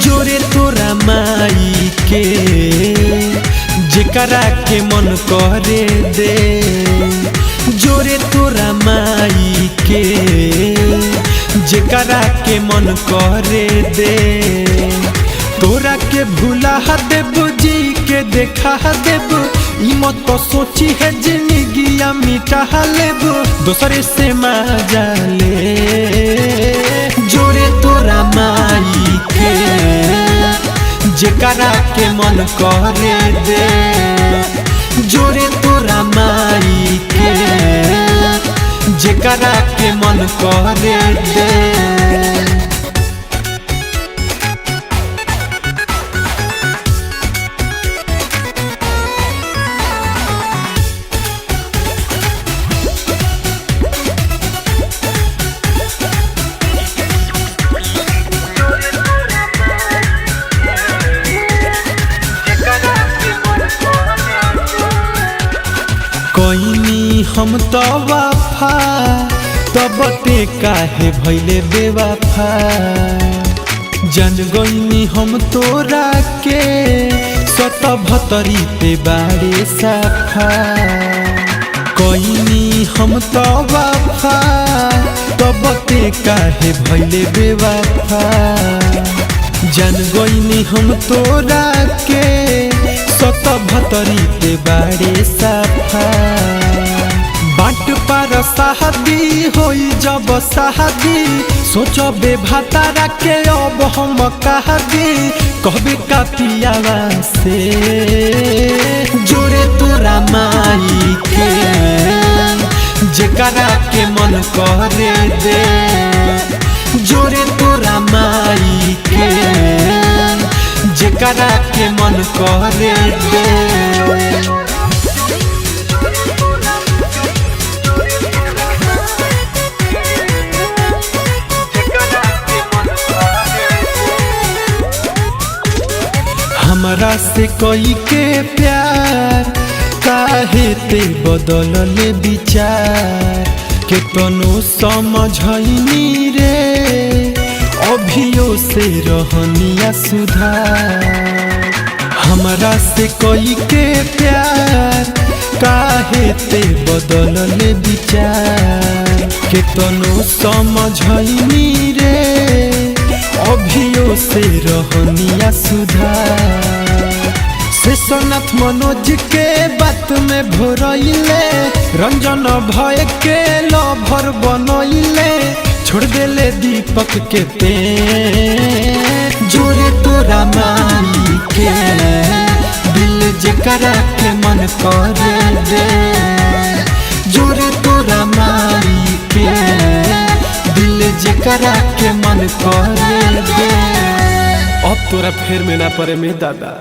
जोरे तोरा माई के जेकरा के मन करे दे, जोरे तोरा माई के जेकरा के मन करे दे। तोरा के भूला देव जी के देखा देव, ई मत तो सोची है जिंदगिया मिटा लेब, दोसरे से मजा ले। जोरे तोरा माई के जेकरा के मन करे दे, जोरे तोरा माई के जेकरा के मन करे दे। कोइनी हम तो वफा तब ते काहे भइले बेवफा, जान गइनी हम तोरा के सत भतरी पे बाड़े साफा। कोइनी हम तो वफा तब ते काहे भइले बेवफा, जान गइनी हम तोरा के सत भतरी पे बाड़े साफा। बाट पार शादी होई जब शादी, सोचबे भातारा के अब हम कह दी, कहबे का पियावा से। जोरे तोरा माई के जेकरा के मन करे दे, जोरे तोरा माई के जेकरा के मन करे दे। हमरा से कोई के प्यार काहे ते बदलले विचार, के तनो समझनी रे अभियो से रहनिया सुधार। हमरा से कोई के प्यार काहे ते बदलले विचार, के तनो समझनी रे अभियो से रहनिया सुधार। शेषनाथ मनोज के बात में भोरइले, रंजन भय के लभर बनइले, छोड़ देले दीपक के पे। जोरे तोरा माई के दिल जेकरा के मन करे दे, जोरे तोरा माई के दिल जेकरा के मन करे दे। अब तोरा फेर में ना पड़े में दादा।